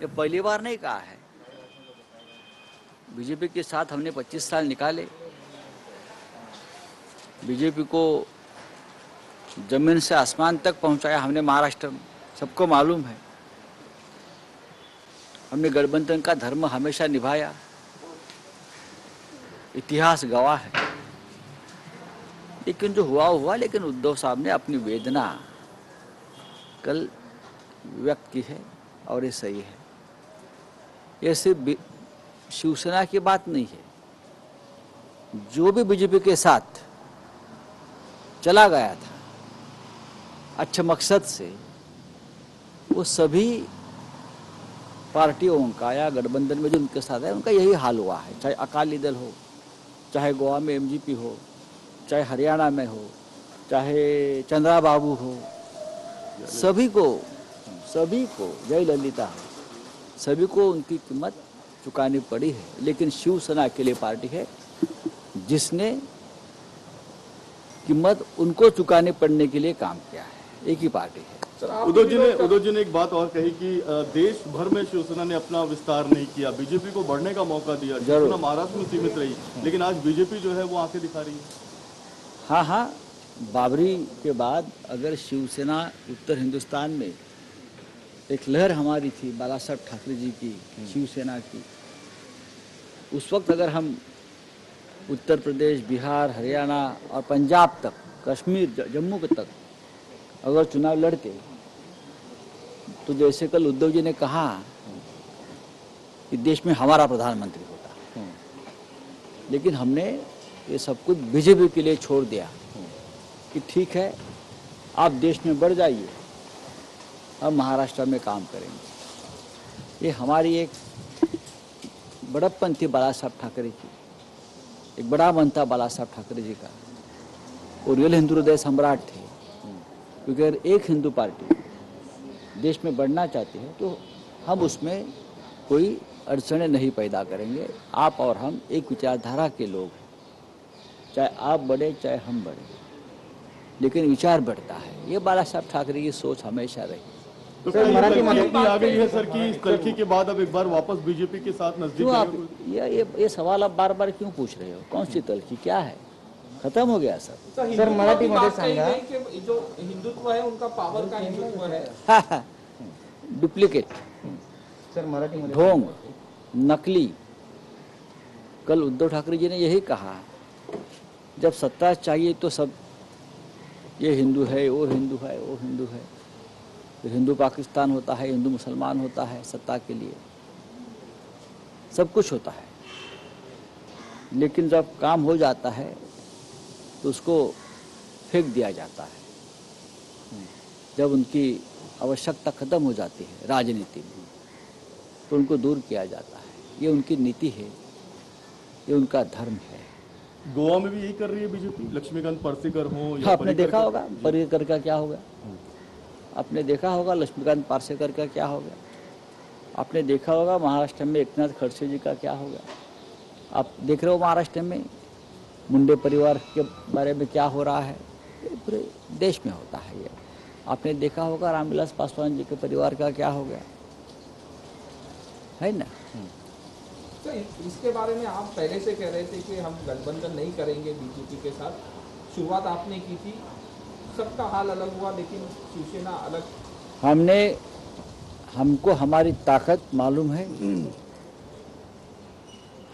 ये पहली बार नहीं कहा है। बीजेपी के साथ हमने 25 साल निकाले। बीजेपी को जमीन से आसमान तक पहुंचाया हमने महाराष्ट्र में, सबको मालूम है। हमने गठबंधन का धर्म हमेशा निभाया, इतिहास गवाह है। लेकिन जो हुआ हुआ, लेकिन उद्धव साहब ने अपनी वेदना कल व्यक्त की है और ये सही है। ये सिर्फ शिवसेना की बात नहीं है, जो भी बीजेपी के साथ चला गया था अच्छे मकसद से, वो सभी पार्टियों का या गठबंधन में जो उनके साथ है उनका यही हाल हुआ है। चाहे अकाली दल हो, चाहे गोवा में एमजीपी हो, चाहे हरियाणा में हो, चाहे चंद्रा बाबू हो, सभी को जयललिता हो, सभी को उनकी कीमत चुकानी पड़ी है। लेकिन शिवसेना अकेली पार्टी है जिसने कीमत उनको चुकाने पड़ने के लिए काम किया है। एक ही पार्टी है। उद्धव जी ने एक बात और कही कि देश भर में शिवसेना ने अपना विस्तार नहीं किया, बीजेपी को बढ़ने का मौका दिया। शिवसेना महाराष्ट्र में सीमित रही, लेकिन आज बीजेपी जो है वो आंखें दिखा रही है। हाँ, बाबरी के बाद अगर शिवसेना उत्तर हिंदुस्तान में एक लहर हमारी थी, बाला साहब ठाकरे जी की, शिवसेना की, उस वक्त अगर हम उत्तर प्रदेश, बिहार, हरियाणा और पंजाब तक, कश्मीर, जम्मू तक अगर चुनाव लड़ते, तो जैसे कल उद्धव जी ने कहा कि देश में हमारा प्रधानमंत्री होता, लेकिन हमने ये सब कुछ बीजेपी के लिए छोड़ दिया कि ठीक है, आप देश में बढ़ जाइए, हम महाराष्ट्र में काम करेंगे। ये हमारी एक बड़प्पन थी बाला साहब ठाकरे की, एक बड़ा मन था बाला साहब ठाकरे जी का। वो रियल हिंदू हृदय सम्राट थे, क्योंकि अगर एक हिंदू पार्टी देश में बढ़ना चाहती है तो हम उसमें कोई अड़चनें नहीं पैदा करेंगे। आप और हम एक विचारधारा के लोग हैं, चाहे आप बढ़े चाहे हम बढ़े, लेकिन विचार बढ़ता है। ये बाला साहब ठाकरे की सोच हमेशा रही। तो सर मराठी में आ गई है सर कि कल्की के बाद अब एक बार वापस बीजेपी के साथ नजदीक। क्यों आप ये सवाल आप बार बार क्यों पूछ रहे हो? कौन सी तल्खी, क्या है? खत्म हो गया सर मराठी मध्ये सांगा कि जो हिंदुत्व है उनका पावर का हिंदुत्व है। डुप्लीकेट सर मराठी मध्ये ढोंग, नकली। कल उद्धव ठाकरे जी ने यही कहा, जब सत्ता चाहिए तो सब ये हिंदू है, वो हिंदू है, वो हिंदू है, फिर हिंदू पाकिस्तान होता है, हिंदू मुसलमान होता है, सत्ता के लिए सब कुछ होता है। लेकिन जब काम हो जाता है तो उसको फेंक दिया जाता है। जब उनकी आवश्यकता खत्म हो जाती है राजनीति में, तो उनको दूर किया जाता है। ये उनकी नीति है, ये उनका धर्म है। गोवा में भी यही कर रही है बीजेपी, लक्ष्मीकांत पार्सेकर हो या आपने देखा होगा पर्रिकर का क्या होगा, आपने देखा होगा लक्ष्मीकांत पार्सेकर का क्या होगा, आपने देखा होगा महाराष्ट्र में एकनाथ खड़से जी का क्या होगा। आप देख रहे हो महाराष्ट्र में मुंडे परिवार के बारे में क्या हो रहा है, पूरे देश में होता है ये। आपने देखा होगा रामविलास पासवान जी के परिवार का क्या हो गया, है ना। तो इसके बारे में आप पहले से कह रहे थे कि हम गठबंधन नहीं करेंगे बीजेपी के साथ, शुरुआत आपने की थी, सबका हाल अलग हुआ, लेकिन शिवसेना अलग। हमको हमारी ताकत मालूम है,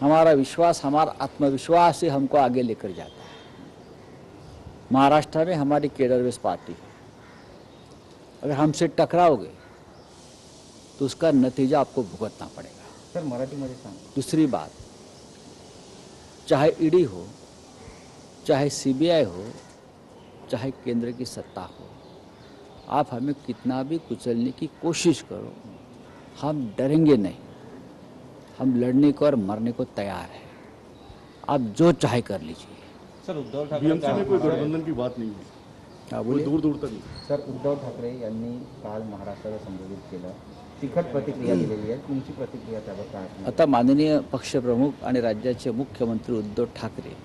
हमारा विश्वास, हमारा आत्मविश्वास से हमको आगे लेकर जाता है। महाराष्ट्र में हमारी केडरवेस पार्टी है, अगर हमसे टकराओगे तो उसका नतीजा आपको भुगतना पड़ेगा। सर मराठी मध्ये सांगा। दूसरी बात, चाहे ईडी हो, चाहे सीबीआई हो, चाहे केंद्र की सत्ता हो, आप हमें कितना भी कुचलने की कोशिश करो, हम डरेंगे नहीं। हम लड़ने को और मरने को तैयार हैं। आप जो चाहे कर लीजिए। सर उद्धव ठाकरे बीएमसी में कोई गठबंधन की बात नहीं है, बोलिए। दूर दूर तक। सर उद्धव ठाकरे यांनी काल महाराष्ट्राला संबोधित केलं, तिखट प्रतिक्रिया दिलेली आहे, तुमची प्रतिक्रिया त्यावर काय? आता माननीय पक्षप्रमुख आणि राज्याचे मुख्यमंत्री उद्धव ठाकरे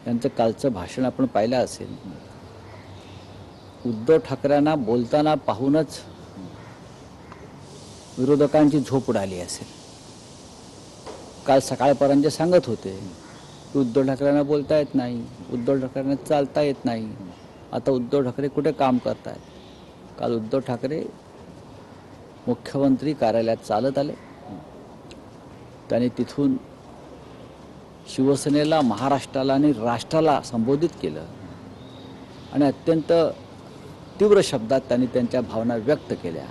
यांचं कालचं भाषण आपण पाहिलं असेल। उद्धव ठाकरेंना बोलताना पाहूनच विरोधकांची झोप उडाली असेल. काल सकाळपर्यंत सांगत होते की उद्धव ठाकरेंना बोलता येत नाही, उद्धव ठाकरेंना चालता येत नाही. आता उद्धव ठाकरे कुठे काम करतायत. काल उद्धव ठाकरे मुख्यमंत्री कार्यालयात चालत आले. त्यांनी तिथून शिवसेनेला, महाराष्ट्राला आणि राष्ट्राला संबोधित केलं आणि अत्यंत तीव्र शब्दात त्यांनी त्यांच्या भावना व्यक्त केल्या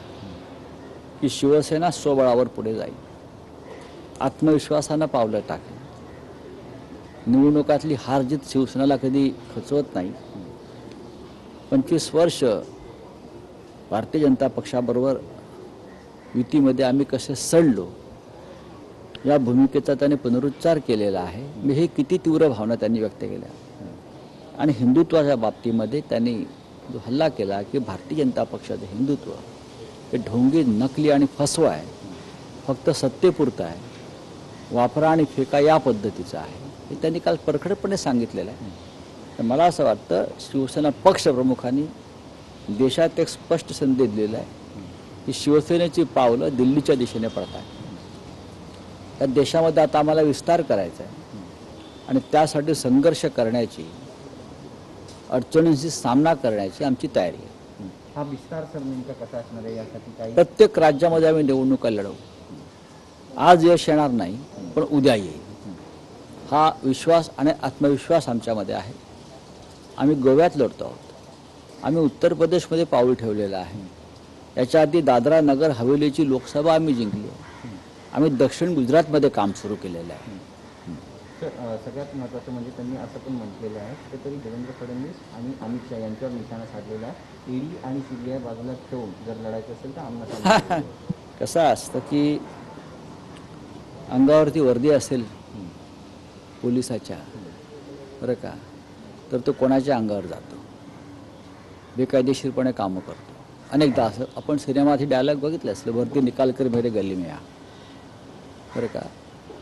की शिवसेना स्वबळावर पुढे जाईल, आत्मविश्वासानं पावलं टाकेल. निवडणुकातली हारजीत शिवसेनेला कधी खचवत नाही. 25 वर्ष भारतीय जनता पक्षाबरोबर युतीमध्ये आम्ही कसे सडलो या भूमिकेचा त्यांनी पुनरुच्चार केलेला आहे. मी हे किती तीव्र भावना त्यांनी व्यक्त केल्या. आणि हिंदुत्वाच्या बाबतीमध्ये त्यांनी जो हल्ला केला की भारतीय जनता पक्षाचं हिंदुत्व हे ढोंगी, नकली आणि फसवा आहे, फक्त सत्तेपुरतं आहे, वापरा आणि फेका या पद्धतीचं आहे, हे त्यांनी काल परखडपणे सांगितलेलं आहे. तर मला असं वाटतं शिवसेना पक्षप्रमुखांनी देशात एक स्पष्ट संदेश दिलेला आहे की शिवसेनेची पावलं दिल्लीच्या दिशेने पडत आहे. त्या देशामध्ये आता आम्हाला विस्तार करायचा आहे आणि त्यासाठी संघर्ष करण्याची, अडचणींशी सामना करण्याची आमची तयारी आहे. हा विस्तार सर नेमका कसा असणार आहे यासाठी काही प्रत्येक राज्यामध्ये आम्ही निवडणुका लढवू. आज यश येणार नाही पण उद्या येईल, हा विश्वास आणि आत्मविश्वास आमच्यामध्ये आहे. आम्ही गोव्यात लढतो आहोत, आम्ही उत्तर प्रदेशमध्ये पाऊल ठेवलेलं आहे. याच्या आधी दादरा नगर हवेलीची लोकसभा आम्ही जिंकली आहे. आम्ही दक्षिण गुजरातमध्ये काम सुरू केलेलं आहे. सर सगळ्यात महत्त्वाचं म्हणजे त्यांनी असं पण म्हटलेलं आहे कुठेतरी देवेंद्र फडणवीस आणि अमित शहा यांच्यावर निशाणा साधलेला आहे. ईडी आणि CBI बाजूला ठेवून जर लढायचं असेल तर आमना कसं असतं की अंगावरती वर्दी असेल पोलिसाच्या, बरं का, तर तो कोणाच्या अंगावर जातो, बेकायदेशीरपणे कामं करतो. अनेकदा असं आपण सिनेमात ही डायलॉग बघितलं असलं, वर्दी निकाल कर मेरे गली में आ, बरं का.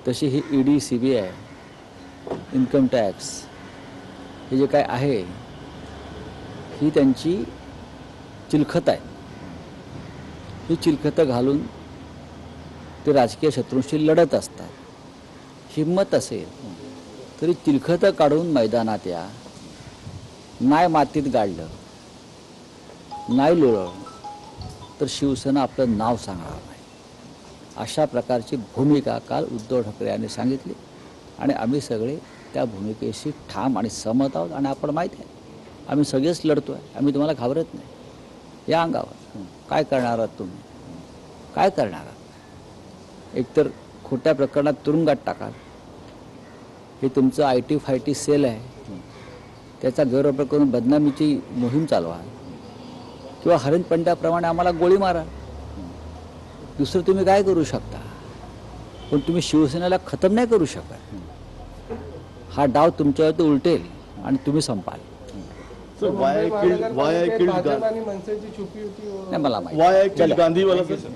तशी ही ED, CBI, इन्कम टॅक्स हे जे काय आहे ही त्यांची चिलखत आहे. ही चिलखतं घालून ते राजकीय शत्रूंशी लढत असतात. हिम्मत असेल तरी चिलखतं काढून मैदानात या. नाही मातीत गाडलं, नाही लोळलं तर शिवसेना आपलं नाव सांगणार नाही. अशा प्रकारची भूमिका काल उद्धव ठाकरे यांनी सांगितली आणि आम्ही सगळे त्या भूमिकेशी ठाम आणि सहमत आहोत. आणि आपण माहीत आहे आम्ही सगळेच लढतो आहे, आम्ही तुम्हाला घाबरत नाही. या अंगावर काय करणार आहात तुम्ही, काय करणार आहात. एकतर खोट्या प्रकरणात तुरुंगात टाकाल, हे तुमचं IT फायटी सेल आहे, त्याचा गैरवापर करून बदनामीची मोहीम चालवाल, किंवा हरिण पंड्याप्रमाणे आम्हाला गोळी मारा. दुसरं तुम्ही काय करू शकता, पण तुम्ही शिवसेनेला खतम नाही करू शकत. हा डाव तुमच्यावरती उलटेल आणि तुम्ही संपाल. Sir why I killed BJP आणि मनसेची छुपी होती नाही मला माहिती. why I killed गांधी वाला सर.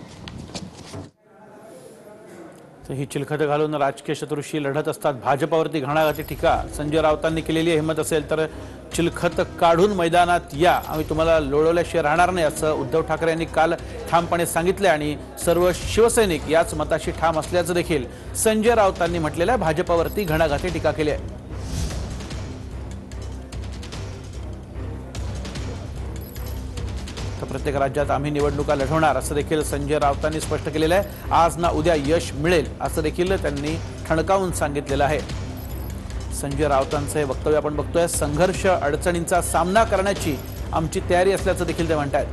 तर ही चिलखत घालून राजकीय शत्रूशी लढत असतात. भाजपावरती घणाघाती टीका संजय राऊतांनी केलेली आहे. हिंमत असेल तर चिलखत काढून मैदानात या, आम्ही तुम्हाला लोळवल्याशिवाय राहणार नाही असं उद्धव ठाकरे यांनी काल ठामपणे सांगितले. आणि सर्व शिवसैनिक याच मताशी ठाम असल्याचं देखील संजय राऊतांनी म्हटलेलं आहे. भाजपावरती घणाघाती टीका केली आहे. तर प्रत्येक राज्यात आम्ही निवडणुका लढवणार असं देखील संजय राऊतांनी स्पष्ट केलेलं आहे. आज ना उद्या यश मिळेल असं देखील त्यांनी ठणकावून सांगितलेलं आहे. संजय राऊतांचं हे वक्तव्य आपण बघतोय. संघर्ष, अडचणींचा सामना करण्याची आमची तयारी असल्याचं देखील ते म्हणतात.